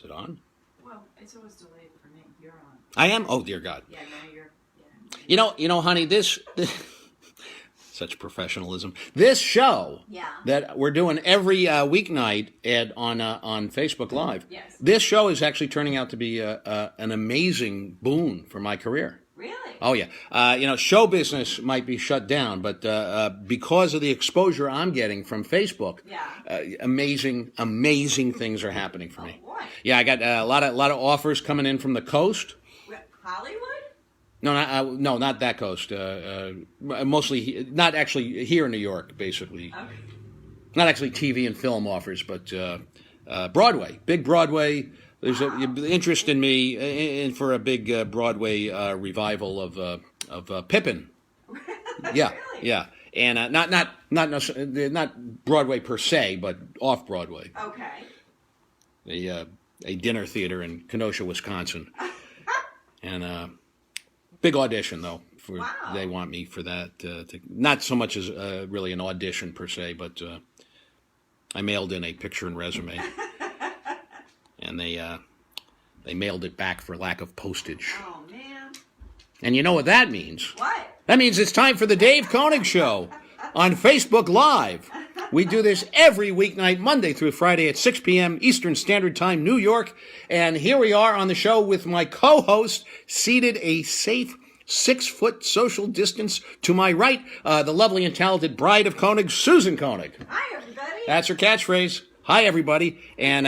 Is it on? Well, it's always delayed for me. You're on. I am? Oh, dear God. Yeah, now you're... You know, honey, this such professionalism. This show that we're doing every weeknight on Facebook Live. Yes. This show is actually turning out to be an amazing boon for my career. Really? Oh yeah. Show business might be shut down, but because of the exposure I'm getting from Facebook, amazing things are happening for me. Boy. Yeah, I got a lot of offers coming in from the coast. Hollywood? No, not that coast. Mostly, not actually here in New York, basically. Okay. Not actually TV and film offers, but Broadway, big Broadway. There's an interest in me in for a big Broadway revival of Pippin. Yeah, Really? yeah, and not Broadway per se, but off Broadway. Okay. A dinner theater in Kenosha, Wisconsin, and big audition though. They want me for that. Not so much as really an audition per se, but I mailed in a picture and resume. And they mailed it back for lack of postage. Oh, man. And you know what that means? What? That means it's time for the Dave Konig Show on Facebook Live. We do this every weeknight, Monday through Friday at 6 p.m. Eastern Standard Time, New York. And here we are on the show with my co-host, seated a safe 6-foot social distance to my right, the lovely and talented bride of Konig, Susan Konig. Hi, everybody. That's her catchphrase. Hi, everybody. And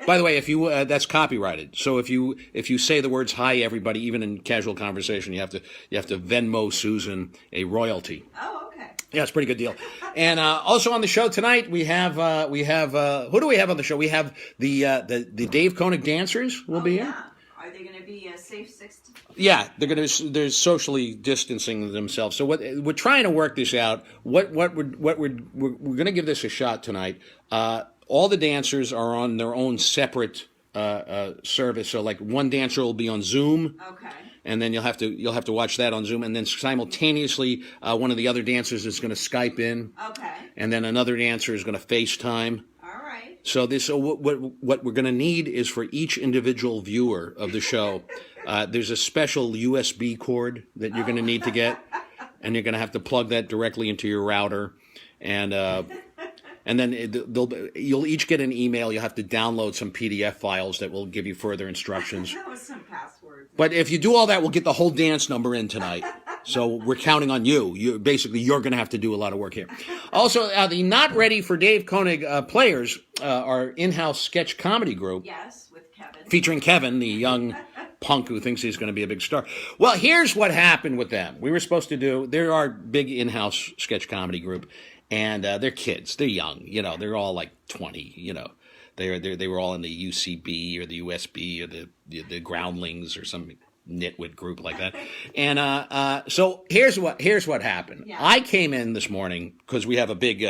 by the way, if you that's copyrighted. So if you say the words "Hi, everybody," even in casual conversation, you have to Venmo Susan a royalty. Oh, okay. Yeah, it's a pretty good deal. And also on the show tonight, we have who do we have on the show? We have the Dave Konig dancers will be here. Are they going to be a safe 60? Yeah, they're socially distancing themselves. So we're trying to work this out. We're going to give this a shot tonight. All the dancers are on their own separate service. So like one dancer will be on Zoom. Okay. And then you'll have to watch that on Zoom, and then simultaneously one of the other dancers is going to Skype in. Okay. And then another dancer is going to FaceTime. All right. So what we're going to need is for each individual viewer of the show, there's a special USB cord that you're going to need to get, and you're going to have to plug that directly into your router, and then you'll each get an email. You'll have to download some PDF files that will give you further instructions. That was some passwords. But if you do all that, we'll get the whole dance number in tonight. So we're counting on you. You're going to have to do a lot of work here. Also, the Not Ready for Dave Konig players, our in-house sketch comedy group. Yes, with Kevin. Featuring Kevin, the young punk who thinks he's going to be a big star. Well, here's what happened with them. We were supposed to do, they're our big in-house sketch comedy group. And they're kids. They're young. They're all like 20. They were all in the UCB or the USB or the Groundlings or some nitwit group like that. And so here's what happened. Yeah. I came in this morning because we have a big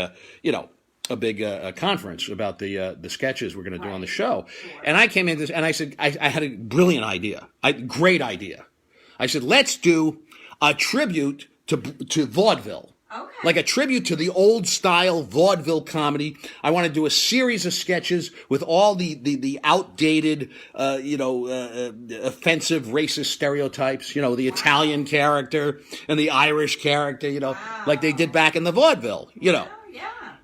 conference about the sketches we're going to do on the show. Sure. And I came in and I said I had a brilliant idea, great idea. I said let's do a tribute to vaudeville. Okay. Like a tribute to the old style vaudeville comedy. I want to do a series of sketches with all the outdated, offensive racist stereotypes. The Italian character and the Irish character. Like they did back in the vaudeville. Yeah.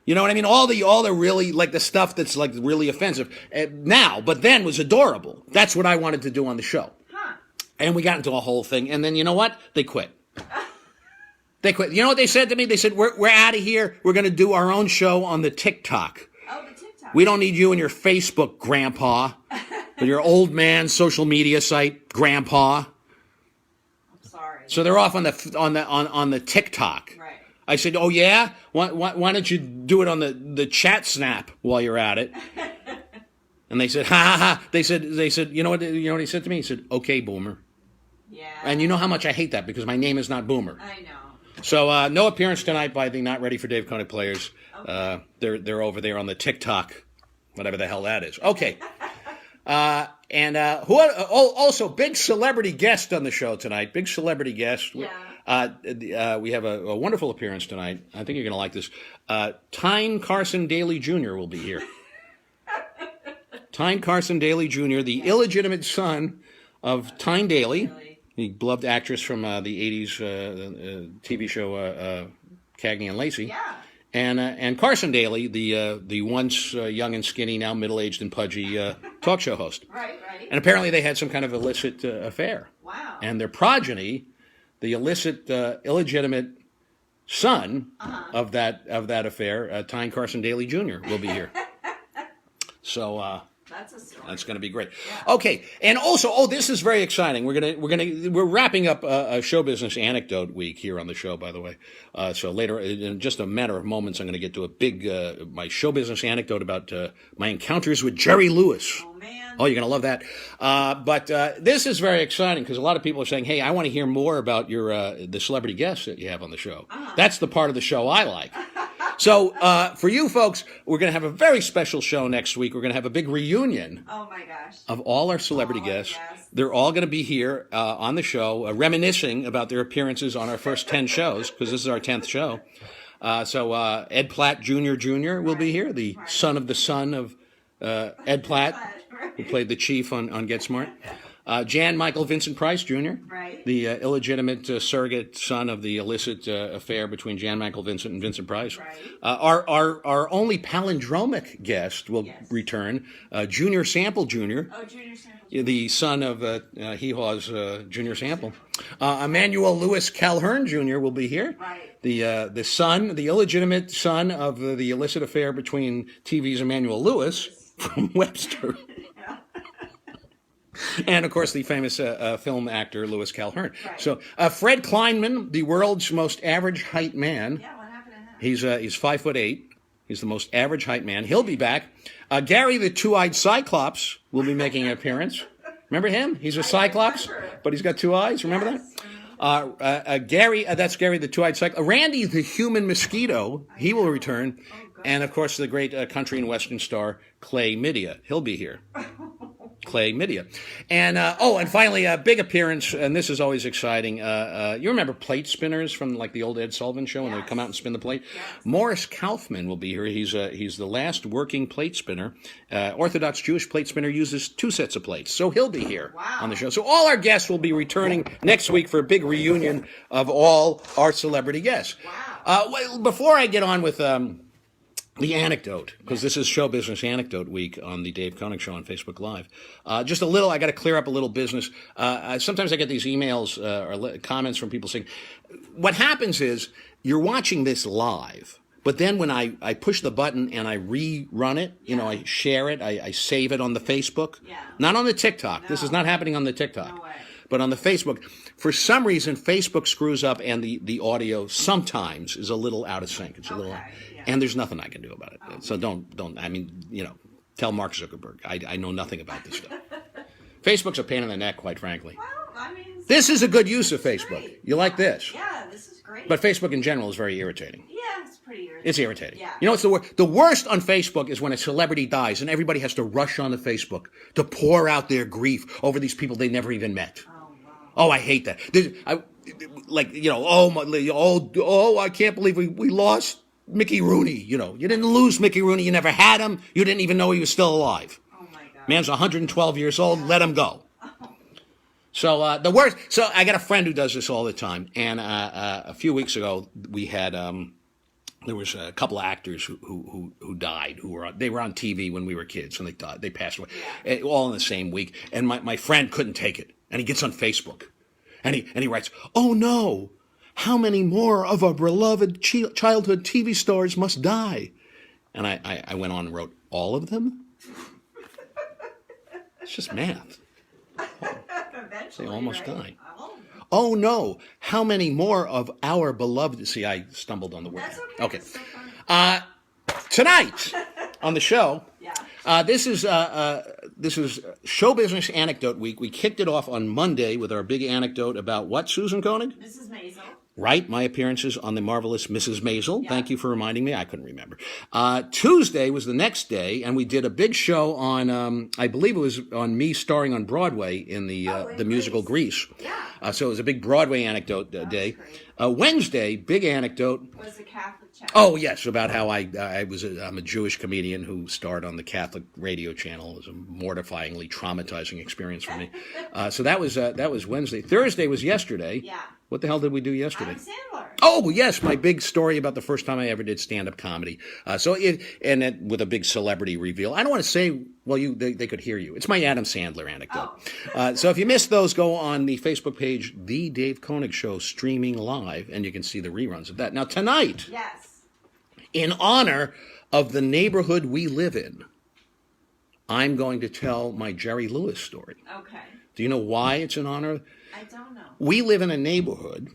You know what I mean? All the really like the stuff that's like really offensive now, but then was adorable. That's what I wanted to do on the show. Huh. And we got into a whole thing, and then you know what? They quit. They quit. You know what they said to me? They said, we're out of here. We're going to do our own show on the TikTok. Oh, the TikTok. We don't need you and your Facebook, Grandpa, or your old man social media site, Grandpa. I'm sorry. So they're off on the TikTok. Right. I said, oh yeah? Why don't you do it on the chat snap while you're at it? And they said, ha ha ha. They said, you know what he said to me? He said, okay, Boomer. Yeah. And you know how much I hate that because my name is not Boomer. I know. So no appearance tonight by the Not Ready for Dave Konig players. Okay. They're over there on the TikTok, whatever the hell that is. Okay. And also big celebrity guest on the show tonight. Big celebrity guest. Yeah. We have a wonderful appearance tonight. I think you're going to like this. Tyne Carson Daly Jr. will be here. Tyne Carson Daly Jr., the illegitimate son of Tyne Daly, the beloved actress from the 80s TV show Cagney and Lacey. Yeah. And Carson Daly, the once young and skinny, now middle-aged and pudgy talk show host. Right. And apparently they had some kind of illicit affair. Wow. And their progeny, the illicit, illegitimate son of that affair, Tyne Carson Daly Jr., will be here. So That's a story. that's going to be great. Yeah. Okay, and also, this is very exciting. We're wrapping up a show business anecdote week here on the show, by the way. So later, in just a matter of moments, I'm going to get to a big my show business anecdote about my encounters with Jerry Lewis. Oh, man. Oh, you're going to love that. But this is very exciting because a lot of people are saying, hey, I want to hear more about your the celebrity guests that you have on the show. That's the part of the show I like. So for you folks, we're going to have a very special show next week. We're going to have a big reunion Oh, my gosh. of all our celebrity All our guests. guests. They're all going to be here on the show, reminiscing about their appearances on our first 10 shows, because this is our 10th show. So Ed Platt Jr. will be here, the son of Ed Platt, who played the chief on Get Smart. Jan Michael Vincent Price Jr., Right. the illegitimate surrogate son of the illicit affair between Jan Michael Vincent and Vincent Price. Right. Our only palindromic guest will return, Junior Sample Jr., Oh, Junior Sample. the son of Hee Haw's Junior Sample. Emmanuel Lewis Calhoun Jr. will be here. Right. The son, the illegitimate son of the illicit affair between TV's Emmanuel Lewis from Webster. And, of course, the famous film actor Lewis Calhoun. Right. So Fred Kleinman, the world's most average height man. Yeah, what happened to him? He's 5'8". He's the most average height man. He'll be back. Gary, the two-eyed Cyclops, will be making an appearance. Remember him? He's a Cyclops, but he's got two eyes. Remember that? Gary, that's Gary, the two-eyed Cyclops. Randy, the human mosquito, he will return. And, of course, the great country and western star, Clay Midia. He'll be here. Clay Midia. And, and finally, a big appearance, and this is always exciting. You remember plate spinners from, like, the old Ed Sullivan show when they come out and spin the plate? Yes. Morris Kaufman will be here. He's the last working plate spinner. Orthodox Jewish plate spinner uses 2 sets of plates, so he'll be here on the show. So all our guests will be returning next week for a big reunion of all our celebrity guests. Wow. Well, before I get on with the anecdote, because this is Show Business Anecdote Week on the Dave Konig Show on Facebook Live. Just a little, I got to clear up a little business. Sometimes I get these emails or comments from people saying, what happens is you're watching this live, but then when I push the button and I rerun it, I share it, I save it on the Facebook, not on the TikTok. This is not happening on the TikTok. No way. But on the Facebook, for some reason, Facebook screws up and the audio sometimes is a little out of sync. It's a little, and there's nothing I can do about it. So don't, I mean, tell Mark Zuckerberg. I know nothing about this stuff. Facebook's a pain in the neck, quite frankly. Well, I mean, This is a good use of Facebook. great. You like this. Yeah, this is great. But Facebook in general is very irritating. Yeah, it's pretty irritating. It's irritating. Yeah. You know what's the worst? The worst on Facebook is when a celebrity dies and everybody has to rush onto Facebook to pour out their grief over these people they never even met. Oh, wow. Oh, I hate that. I can't believe we lost Mickey Rooney. You didn't lose Mickey Rooney. You never had him. You didn't even know he was still alive. Oh, my God. Man's 112 years old. Let him go. So the worst. So I got a friend who does this all the time. And a few weeks ago, we had there was a couple of actors who died. They were on TV when we were kids, and they died. They passed away, all in the same week. And my friend couldn't take it, and he gets on Facebook, and he writes, "Oh no, how many more of our beloved childhood TV stars must die?" And I went on and wrote, "All of them?" It's just math. They almost died. Oh no, how many more of our beloved... See, I stumbled on the word. That's Okay. That's so funny. Tonight on the show, Yeah. this is Show Business Anecdote Week. We kicked it off on Monday with our big anecdote about what, Susan Koenig? Mrs. Maisel. Right, my appearances on the marvelous Mrs. Maisel. Yeah. Thank you for reminding me. I couldn't remember. Tuesday was the next day, and we did a big show on. I believe it was on me starring on Broadway in the musical Grease. Yeah. So it was a big Broadway anecdote day. Wednesday, big anecdote. Was the Catholic chapel. Oh yes, about how I'm a Jewish comedian who starred on the Catholic radio channel. It was a mortifyingly traumatizing experience for me. So that was Wednesday. Thursday was yesterday. Yeah. What the hell did we do yesterday? Adam Sandler. Oh yes, my big story about the first time I ever did stand-up comedy. With a big celebrity reveal. I don't want to say. Well, they could hear you. It's my Adam Sandler anecdote. Oh. So if you missed those, go on the Facebook page, The Dave Konig Show, streaming live, and you can see the reruns of that. Now tonight, Yes. in honor of the neighborhood we live in, I'm going to tell my Jerry Lewis story. Okay. Do you know why it's in honor? I don't know. We live in a neighborhood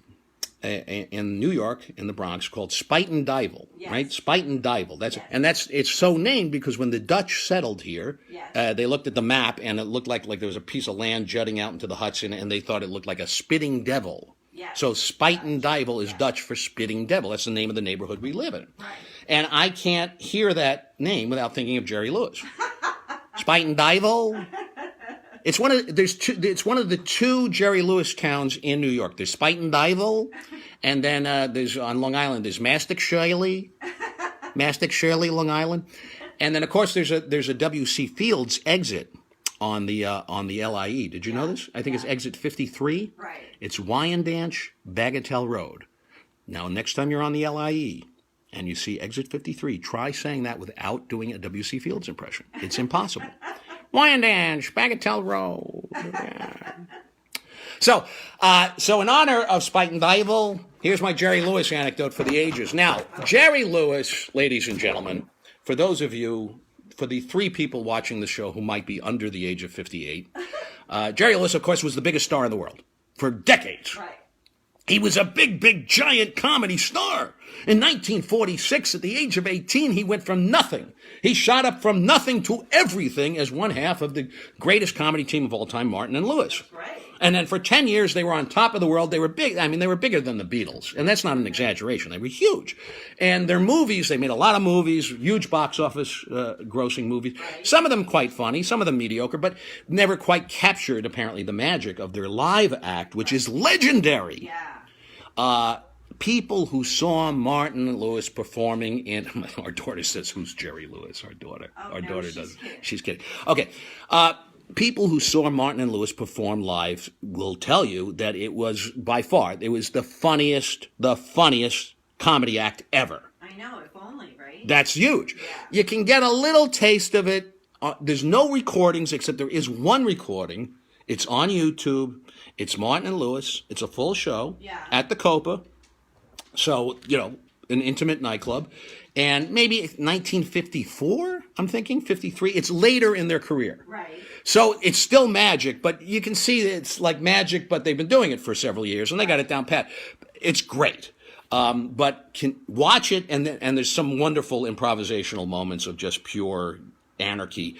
in New York, in the Bronx, called Spuyten Duyvil, Yes. right? Spuyten Duyvil. Yes. It's so named because when the Dutch settled here, Yes. they looked at the map and it looked like there was a piece of land jutting out into the Hudson, and they thought it looked like a spitting devil. Yes. So Spuyten Duyvil is Yes. Dutch for spitting devil. That's the name of the neighborhood we live in. Right. And I can't hear that name without thinking of Jerry Lewis. Spuyten Duyvil. It's one of the two Jerry Lewis towns in New York. There's Spuyten Duyvil, and then there's on Long Island. There's Mastic Shirley, Long Island, and then of course there's a W.C. Fields exit on the LIE. Did you know this? I think it's exit 53. Right. It's Wyandanch Bagatelle Road. Now next time you're on the LIE and you see exit 53, try saying that without doing a W.C. Fields impression. It's impossible. Wyandanch, Bagatelle Road. Yeah. So in honor of Spuyten Duyvil, here's my Jerry Lewis anecdote for the ages. Now, Jerry Lewis, ladies and gentlemen, for those of you, for the 3 people watching the show who might be under the age of 58, Jerry Lewis, of course, was the biggest star in the world for decades. Right. He was a big, giant comedy star. In 1946, at the age of 18, he went from nothing. He shot up from nothing to everything as one half of the greatest comedy team of all time, Martin and Lewis. Right. And then for 10 years, they were on top of the world. They were big. I mean, they were bigger than the Beatles. And that's not an exaggeration. They were huge. And their movies, they made a lot of movies, huge box office grossing movies. Right. Some of them quite funny, some of them mediocre, but never quite captured, apparently, the magic of their live act, which is legendary. Yeah. People who saw Martin and Lewis performing in, our daughter says, "Who's Jerry Lewis?" Our daughter. Oh, Our no, daughter she's doesn't. kidding. She's kidding. Okay. People who saw Martin and Lewis perform live will tell you that it was by far, it was the funniest comedy act ever. I know, if only, right? That's huge. Yeah. You can get a little taste of it. There's no recordings, except there is one recording. It's on YouTube. It's Martin and Lewis. It's a full show at the Copa. So, an intimate nightclub. And maybe 1954, I'm thinking, 53. It's later in their career. Right. So it's still magic, but you can see it's like magic, but they've been doing it for several years, and they got it down pat. It's great. But watch it, and there's some wonderful improvisational moments of just pure anarchy.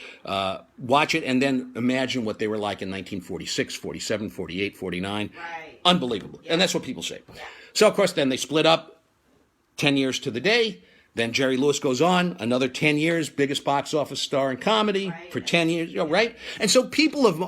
Watch it, and then imagine what they were like in 1946, 47, 48, 49. Right. Unbelievable. Yeah. And that's what people say. Yeah. So, of course, then they split up 10 years to the day. Then Jerry Lewis goes on, another 10 years, biggest box office star in comedy for 10 years, right? And so people of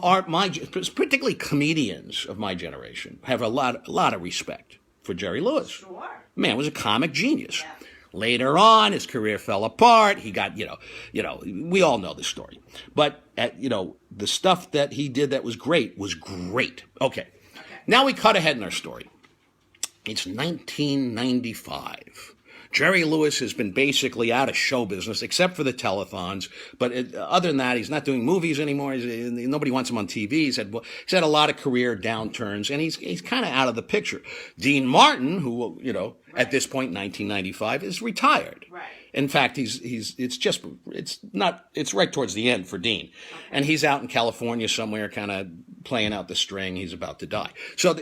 particularly comedians of my generation, have a lot of respect for Jerry Lewis. Sure. Man was a comic genius. Yeah. Later on, his career fell apart. He got, we all know the story. But, the stuff that he did that was great was great. Okay. Now we cut ahead in our story. It's 1995. Jerry Lewis has been basically out of show business, except for the telethons. But other than that, he's not doing movies anymore. Nobody wants him on TV. He's had a lot of career downturns, and he's kind of out of the picture. Dean Martin, who at this point, 1995, is retired. Right. In fact, it's right towards the end for Dean, and he's out in California somewhere, kind of playing out the string. He's about to die. So.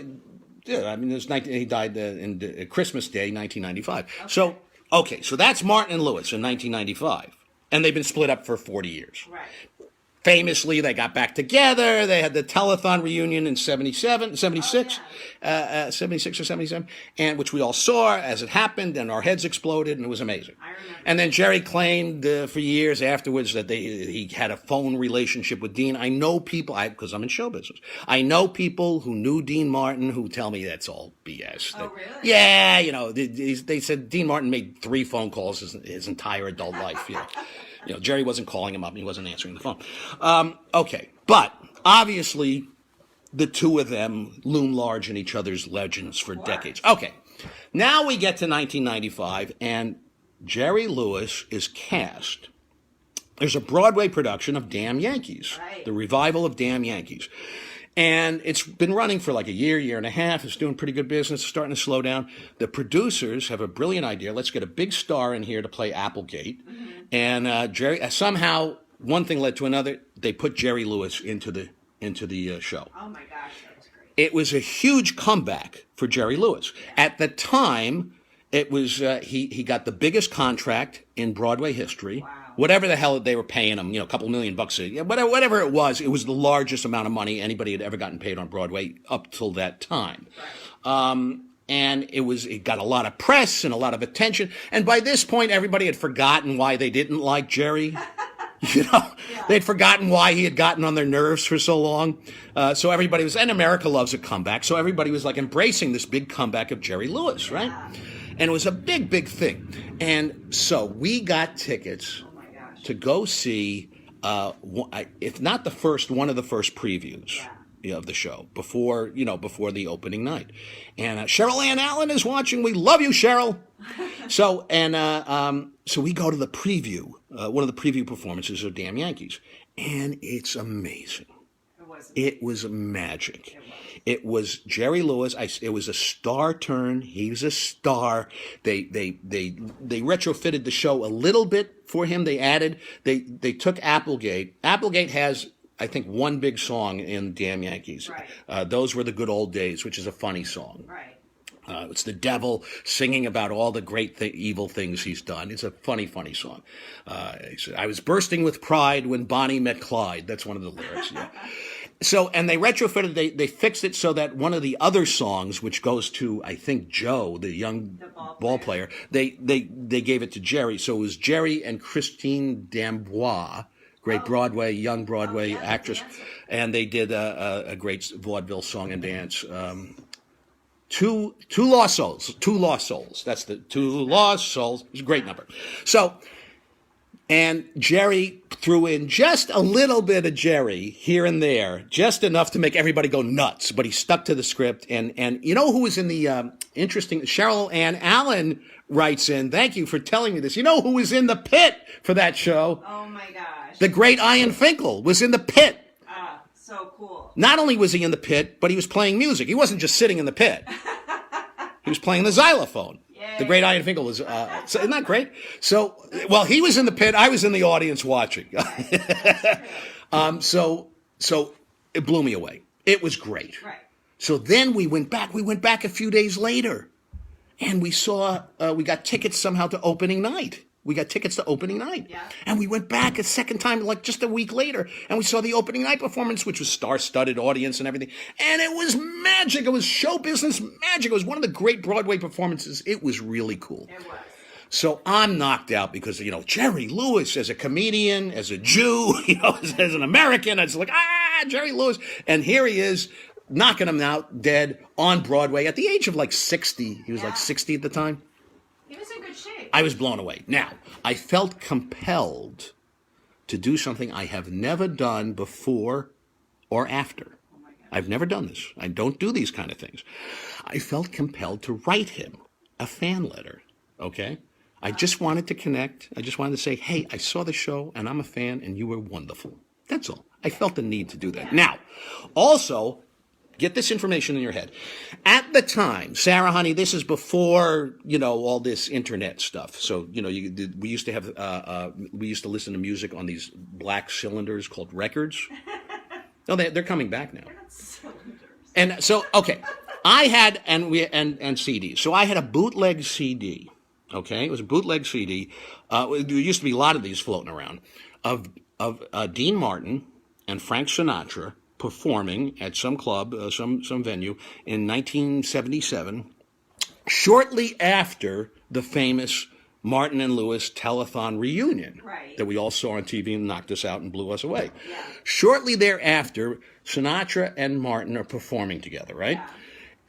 He died in Christmas Day, 1995. So that's Martin and Lewis in 1995. And they've been split up for 40 years. Right. famously, they got back together. They had the telethon reunion in 76, 76 or 77, and which we all saw as it happened, and our heads exploded, and it was amazing. I remember. And then Jerry claimed for years afterwards that he had a phone relationship with Dean. I know people, because I'm in show business, I know people who knew Dean Martin who tell me that's all BS. Oh, really? Yeah, they said Dean Martin made 3 phone calls his entire adult life. Jerry wasn't calling him up and he wasn't answering the phone. Okay, but obviously the two of them loom large in each other's legends for decades. Okay, now we get to 1995 and Jerry Lewis is cast. There's a Broadway production of Damn Yankees, right. The revival of Damn Yankees. And it's been running for like a year and a half. It's doing pretty good business, starting to slow down. The producers have a brilliant idea. Let's get a big star in here to play Applegate. Mm-hmm. And Jerry, somehow, one thing led to another. They put Jerry Lewis into the show. Oh my gosh, that was great. It was a huge comeback for Jerry Lewis. Yeah. At the time, it was he got the biggest contract in Broadway history. Wow. Whatever the hell they were paying him, a couple $1 million whatever it was the largest amount of money anybody had ever gotten paid on Broadway up till that time. Right. And it got a lot of press and a lot of attention. And by this point, everybody had forgotten why they didn't like Jerry. Yeah. They'd forgotten why he had gotten on their nerves for so long. So everybody was, and America loves a comeback. So everybody was like embracing this big comeback of Jerry Lewis, right? And it was a big, big thing. And so we got tickets to go see, if not the first, one of the first previews of the show before the opening night. And Cheryl Ann Allen is watching. We love you, Cheryl. So we go to the preview, one of the preview performances of Damn Yankees, and it's amazing. It was magic. It was Jerry Lewis. It was a star turn. He was a star. They retrofitted the show a little bit for him. They took Applegate. Applegate has, I think, one big song in Damn Yankees. Right. Those Were the Good Old Days, which is a funny song. Right. It's the devil singing about all the great evil things he's done. It's a funny song. He said, I was bursting with pride when Bonnie met Clyde. That's one of the lyrics. Yeah. So, and they retrofitted, they fixed it so that one of the other songs, which goes to, I think, Joe, the young ball player, they gave it to Jerry. So it was Jerry and Christine D'Amboise, great young Broadway actress, and they did a great vaudeville song and dance. Two Lost Souls. That's the Two Lost Souls. It's a great number. So, and Jerry threw in just a little bit of Jerry here and there, just enough to make everybody go nuts. But he stuck to the script. And you know who was in the interesting? Cheryl Ann Allen writes in, thank you for telling me this. You know who was in the pit for that show? Oh my gosh. The great Ian Finkel was in the pit. So cool. Not only was he in the pit, but he was playing music. He wasn't just sitting in the pit. He was playing the xylophone. Yay. The great Ian Finkel was, so isn't that great? So, well, he was in the pit. I was in the audience watching. So it blew me away. It was great. Right. So then we went back a few days later and we got tickets somehow to opening night. Yeah. And we went back a second time, like just a week later, and we saw the opening night performance, which was star-studded audience and everything. And it was magic. It was show business magic. It was one of the great Broadway performances. It was really cool. It was. So I'm knocked out because, Jerry Lewis as a comedian, as a Jew, as an American, it's like, Jerry Lewis. And here he is, knocking him out dead on Broadway at the age of like 60. He was like 60 at the time. He was in good shape. I was blown away. Now, I felt compelled to do something I have never done before or after. Oh my God. I've never done this. I don't do these kind of things. I felt compelled to write him a fan letter, okay? I just wanted to connect. I just wanted to say, hey, I saw the show, and I'm a fan, and you were wonderful. That's all. I felt the need to do that. Now, also, get this information in your head. At the time, Sarah, honey, this is before, all this internet stuff. So, we used to have, we used to listen to music on these black cylinders called records. No, they're coming back now. They're not cylinders. And so, okay, I had, and CDs. So I had a bootleg CD, okay? It was a bootleg CD. There used to be a lot of these floating around of Dean Martin and Frank Sinatra performing at some club, some venue in 1977, shortly after the famous Martin and Lewis telethon reunion that we all saw on TV and knocked us out and blew us away. Yeah. Shortly thereafter, Sinatra and Martin are performing together, right? Yeah.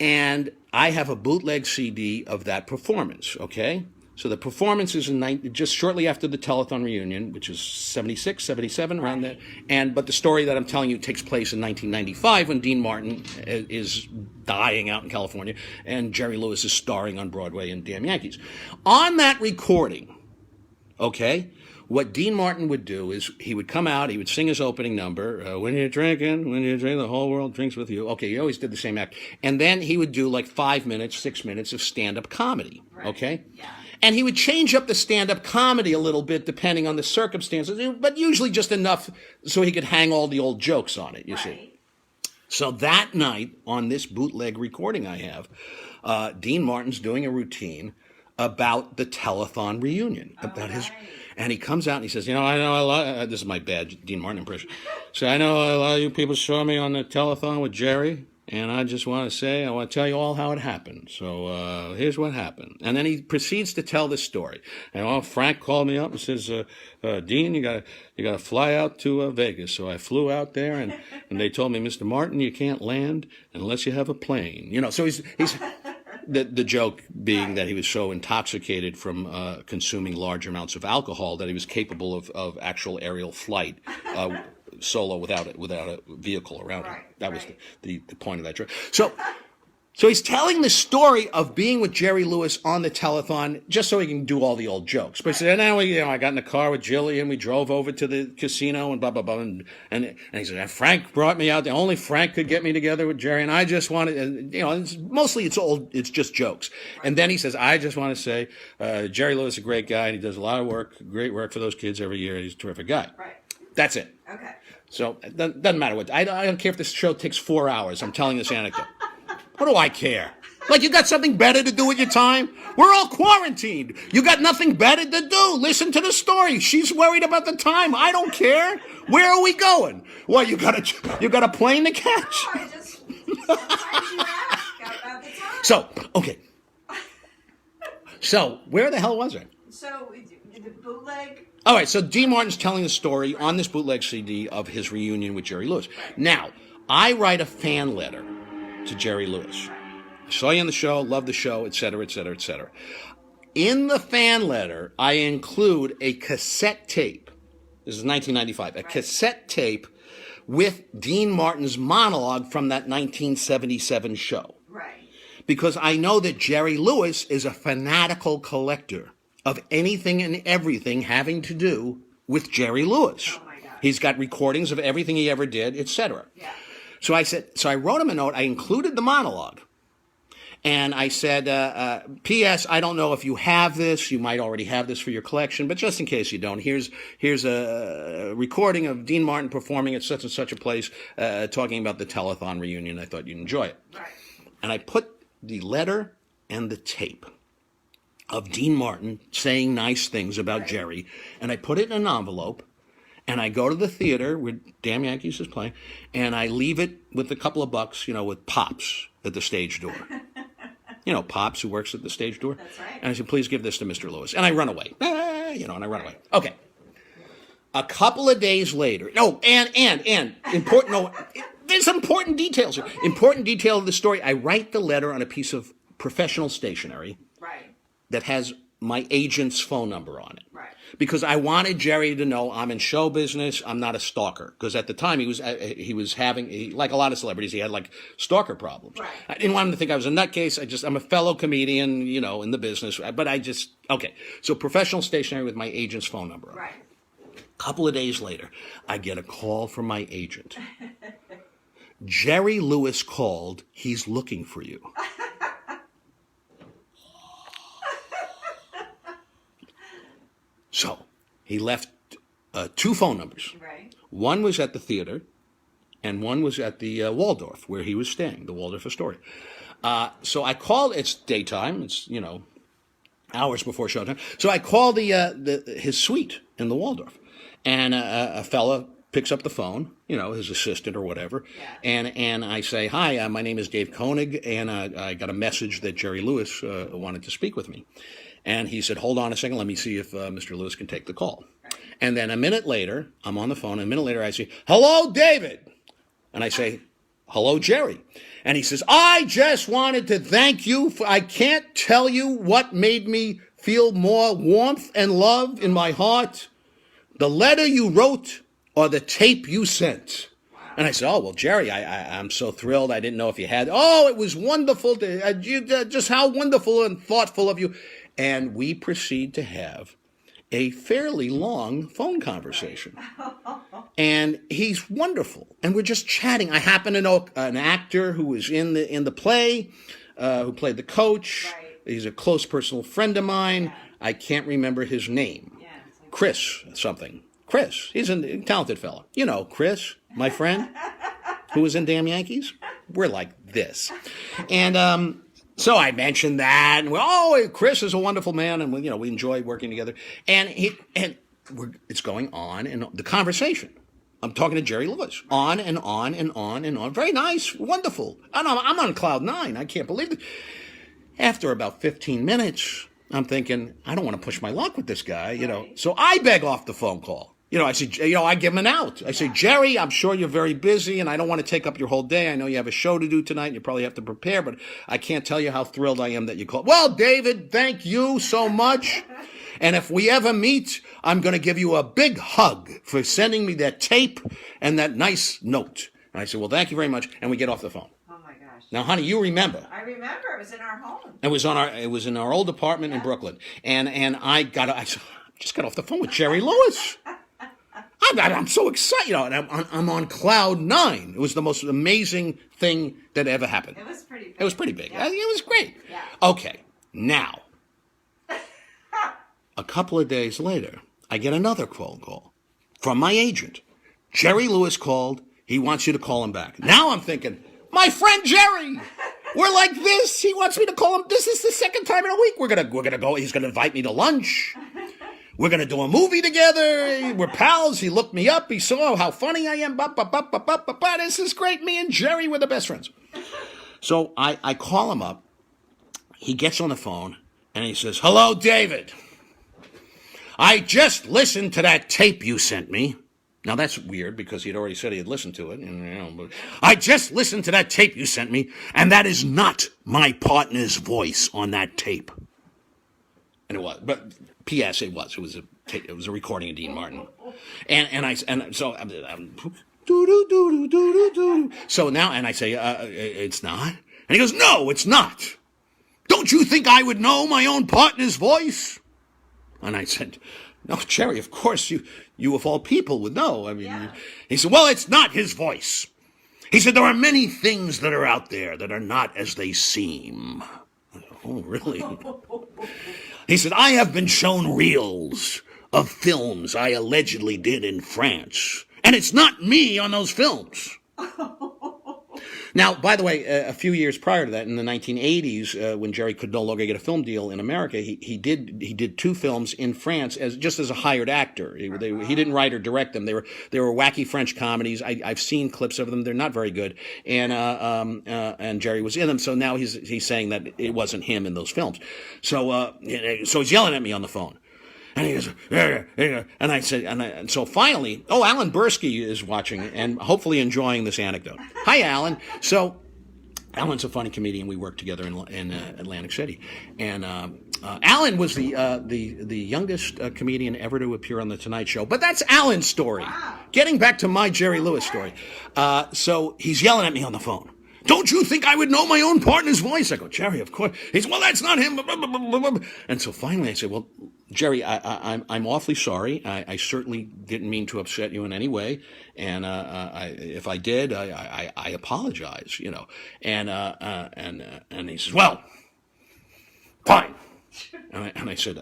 And I have a bootleg CD of that performance, okay? So the performance is just shortly after the telethon reunion, which is 76, 77, around there. But the story that I'm telling you takes place in 1995 when Dean Martin is dying out in California and Jerry Lewis is starring on Broadway in Damn Yankees. On that recording, okay, what Dean Martin would do is he would come out, he would sing his opening number, when you drink, the whole world drinks with you. Okay, he always did the same act. And then he would do like 5 minutes, 6 minutes of stand-up comedy, okay? Yeah. And he would change up the stand-up comedy a little bit depending on the circumstances, but usually just enough so he could hang all the old jokes on it, you see. So that night, on this bootleg recording I have, Dean Martin's doing a routine about the telethon reunion, and he comes out and he says, I know a lot, this is my bad Dean Martin impression, so I know a lot of you people saw me on the telethon with Jerry, and I just want to say, I want to tell you all how it happened. So here's what happened. And then he proceeds to tell this story. And Frank called me up and says, Dean, you gotta fly out to Vegas. So I flew out there, and they told me, Mr. Martin, you can't land unless you have a plane. So he's the joke being that he was so intoxicated from consuming large amounts of alcohol that he was capable of actual aerial flight. Solo without a vehicle around him. That was the point of that joke. So he's telling the story of being with Jerry Lewis on the telethon just so he can do all the old jokes. But he said, I got in the car with Jillian, we drove over to the casino and blah, blah, blah. And he said, Frank brought me out there. Only Frank could get me together with Jerry. And I just wanted, it's just jokes. And then he says, I just want to say, Jerry Lewis is a great guy and he does a lot of work, great work for those kids every year. He's a terrific guy. Right. That's it. Okay. So it doesn't matter what. I don't care if this show takes 4 hours. I'm telling this anecdote. What do I care? Like, you got something better to do with your time? We're all quarantined. You got nothing better to do. Listen to the story. She's worried about the time. I don't care. Where are we going? Well, you got a plane to catch. No, I just sometimes you ask about the time. So, okay. So, where the hell was I? So the bootleg. All right, so Dean Martin's telling the story on this bootleg CD of his reunion with Jerry Lewis. Now, I write a fan letter to Jerry Lewis. I saw you on the show, love the show, et cetera, et cetera, et cetera. In the fan letter, I include a cassette tape. This is 1995. A cassette tape with Dean Martin's monologue from that 1977 show. Right. Because I know that Jerry Lewis is a fanatical collector of anything and everything having to do with Jerry Lewis. Oh my God. He's got recordings of everything he ever did, etc. Yeah. So I wrote him a note. I included the monologue. And I said, P.S., I don't know if you have this. You might already have this for your collection, but just in case you don't, here's a recording of Dean Martin performing at such and such a place, talking about the telethon reunion. I thought you'd enjoy it. Right. And I put the letter and the tape of Dean Martin saying nice things about Jerry, and I put it in an envelope, and I go to the theater where Damn Yankees is playing, and I leave it with a couple of bucks, with Pops at the stage door. Pops, who works at the stage door. That's right. And I said, please give this to Mr. Lewis. And I run away. And I run away. Okay. A couple of days later, there's important details here. Important detail of the story. I write the letter on a piece of professional stationery. Right. That has my agent's phone number on it. Right. Because I wanted Jerry to know I'm in show business. I'm not a stalker. Because at the time he was having, like a lot of celebrities, he had like stalker problems. Right. I didn't want him to think I was a nutcase. I'm a fellow comedian, in the business. But okay. So professional stationery with my agent's phone number on it. Right. A couple of days later, I get a call from my agent. Jerry Lewis called. He's looking for you. So he left 2 phone numbers. Right. One was at the theater, and one was at the Waldorf, where he was staying, the Waldorf Astoria. So I called. It's daytime. It's hours before showtime. So I called his suite in the Waldorf, and a fella picks up the phone, his assistant or whatever, Yeah. and I say, "Hi, my name is Dave Konig, and I got a message that Jerry Lewis wanted to speak with me." And he said, "Hold on a second, let me see if Mr. Lewis can take the call." And then a minute later, I'm on the phone, and a minute later I say, "Hello, David." And I say, "Hello, Jerry." And he says, "I just wanted to thank you. I can't tell you what made me feel more warmth and love in my heart. The letter you wrote or the tape you sent." And I said, "Oh, well, Jerry, I'm so thrilled. I didn't know if you had." "Oh, it was wonderful. Just how wonderful and thoughtful of you." And we proceed to have a fairly long phone conversation. And he's wonderful. And we're just chatting. I happen to know an actor who was in the play, who played the coach. Right. He's a close personal friend of mine. Yeah. I can't remember his name. Yeah, it's like- Chris something. Chris. He's a talented fellow. You know, Chris, my friend, who was in Damn Yankees. We're like this. And so I mentioned that. And Chris is a wonderful man. And we enjoy working together. And it's going on in the conversation. I'm talking to Jerry Lewis. On and on and on and on. Very nice. Wonderful. And I'm on cloud nine. I can't believe it. After about 15 minutes, I'm thinking, I don't want to push my luck with this guy, Right. So I beg off the phone call. I say, I give him an out. I say, "Jerry, I'm sure you're very busy, and I don't want to take up your whole day. I know you have a show to do tonight, and you probably have to prepare, but I can't tell you how thrilled I am that you called." "Well, David, thank you so much. And if we ever meet, I'm going to give you a big hug for sending me that tape and that nice note." And I said, "Well, thank you very much." And we get off the phone. Oh my gosh. Now, honey, you remember. I remember it was in our home. It was in our old apartment in Brooklyn. And I just got off the phone with Jerry Lewis. I'm so excited, and I'm on cloud nine. It was the most amazing thing that ever happened. It was pretty big. It was pretty big. Yeah. It was great. Yeah. Okay, now, a couple of days later, I get another phone call from my agent. "Jerry Lewis called. He wants you to call him back." Now I'm thinking, my friend Jerry. We're like this. He wants me to call him. This is the second time in a week. We're gonna go. He's gonna invite me to lunch. We're going to do a movie together. We're pals. He looked me up. He saw how funny I am. This is great. Me and Jerry were the best friends. So I call him up. He gets on the phone, and he says, "Hello, David. I just listened to that tape you sent me." Now, that's weird because he'd already said he had listened to it. But "I just listened to that tape you sent me, and that is not my partner's voice on that tape." And it was. But P.S. It was a recording of Dean Martin, so now I say, "It's not," and he goes, "No, it's not. Don't you think I would know my own partner's voice?" And I said, "No, Jerry, of course you of all people would know." Yeah. He said, "Well, it's not his voice." He said, "There are many things that are out there that are not as they seem." I said, "Oh, really?" He said, "I have been shown reels of films I allegedly did in France, and it's not me on those films." Now, by the way, a few years prior to that, in the 1980s, when Jerry could no longer get a film deal in America, he did two films in France just as a hired actor. He didn't write or direct them. They were wacky French comedies. I've seen clips of them. They're not very good, and Jerry was in them. So now he's saying that it wasn't him in those films. So he's yelling at me on the phone. And he goes, "Yeah." And I said, and so finally, Alan Bursky is watching and hopefully enjoying this anecdote. "Hi, Alan." So Alan's a funny comedian. We worked together in Atlantic City, and Alan was the youngest comedian ever to appear on the Tonight Show. But that's Alan's story. Wow. Getting back to my Jerry Lewis story. So he's yelling at me on the phone. "Don't you think I would know my own partner's voice?" I go, "Jerry, of course." He said, "Well, that's not him." And so finally I said, "Well, Jerry, I'm awfully sorry. I certainly didn't mean to upset you in any way. And if I did, I apologize, And he says, "Well, fine." And I said,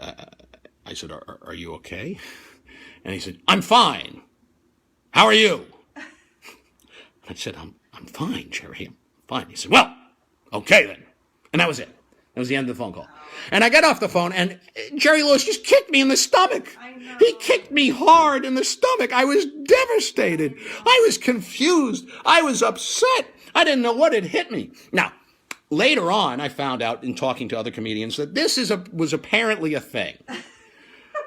are you okay?" And he said, "I'm fine. How are you?" I said, I'm fine, Jerry. I'm fine. He said, "Well, okay then." And that was it. That was the end of the phone call. And I got off the phone, and Jerry Lewis just kicked me in the stomach. I know. He kicked me hard in the stomach. I was devastated. I was confused. I was upset. I didn't know what had hit me. Now, later on, I found out in talking to other comedians that this was apparently a thing.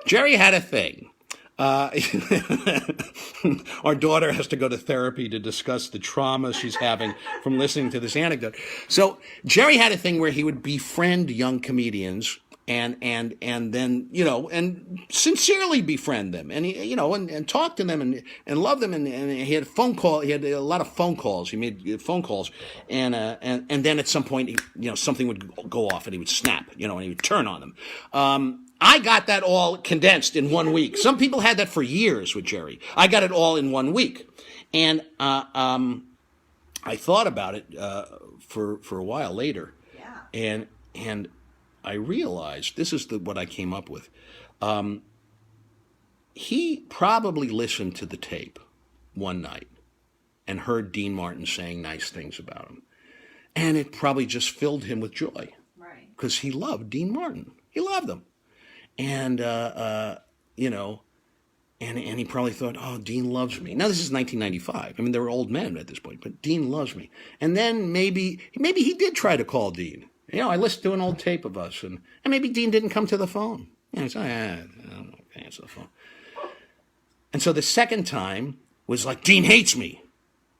Jerry had a thing. Our daughter has to go to therapy to discuss the trauma she's having from listening to this anecdote. So Jerry had a thing where he would befriend young comedians and then, you know, and sincerely befriend them and, he, you know, and talk to them and love them. And he had he had a lot of phone calls. He made phone calls. And then at some point, you know, something would go off and he would snap, you know, and he would turn on them. I got that all condensed in 1 week. Some people had that for years with Jerry. I got it all in 1 week. And I thought about it for a while later. Yeah. And I realized, this is what I came up with. He probably listened to the tape one night and heard Dean Martin saying nice things about him. And it probably just filled him with joy. Right. Because he loved Dean Martin. He loved him. And, you know, and he probably thought, oh, Dean loves me. Now, this is 1995. I mean, they were old men at this point, but Dean loves me. And then maybe he did try to call Dean. You know, I listened to an old tape of us, and maybe Dean didn't come to the phone. You know, he's like, I don't know, answer the phone. And so the second time was like, Dean hates me.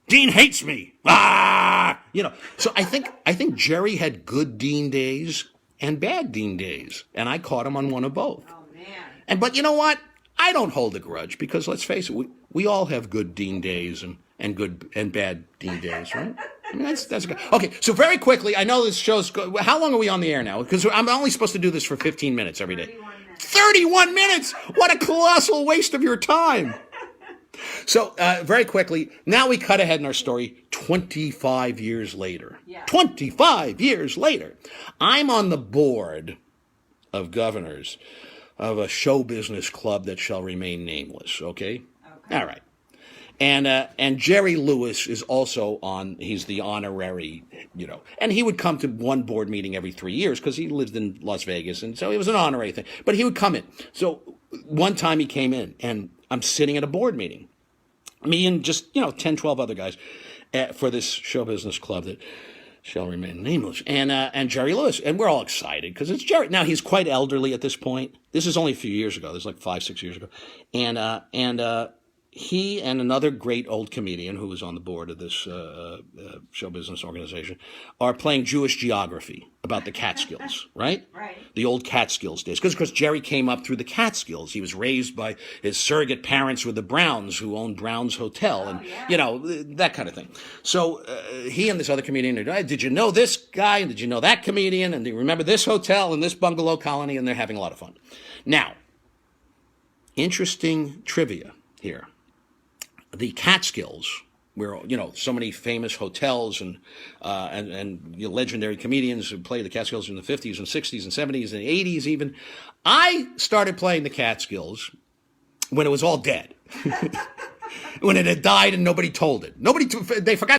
Dean hates me. Ah! You know, so I think Jerry had good Dean days and bad Dean days. And I caught him on one of both. Oh, man. But you know what? I don't hold a grudge because let's face it, we all have good Dean days and good and bad Dean days, right? I mean, that's good. Okay, so very quickly, I know this show's how long are we on the air now? Because I'm only supposed to do this for 15 minutes every day. 31 minutes. 31 minutes! What a colossal waste of your time. So, very quickly, now we cut ahead in our story 25 years later. Yeah. 25 years later. I'm on the board of governors of a show business club that shall remain nameless, okay? All right. And Jerry Lewis is also he's the honorary, you know, and he would come to one board meeting every 3 years because he lived in Las Vegas, and so it was an honorary thing. But he would come in. So one time he came in, and I'm sitting at a board meeting. Me and just, 10, 12 other guys for this show business club that shall remain nameless. And Jerry Lewis. And we're all excited because it's Jerry. Now, he's quite elderly at this point. This is only a few years ago. This is like 5, 6 years ago. And he and another great old comedian who was on the board of this show business organization are playing Jewish geography about the Catskills, right? Right. The old Catskills days. Because Jerry came up through the Catskills. He was raised by his surrogate parents with the Browns, who owned Brown's Hotel, and, that kind of thing. So he and this other comedian are, did you know this guy? And did you know that comedian? And do you remember this hotel and this bungalow colony? And they're having a lot of fun. Now, interesting trivia here. The Catskills, where so many famous hotels and legendary comedians who played the Catskills in the 50s and 60s and 70s and 80s even. I started playing the Catskills when it was all dead, when it had died and nobody told it. They forgot.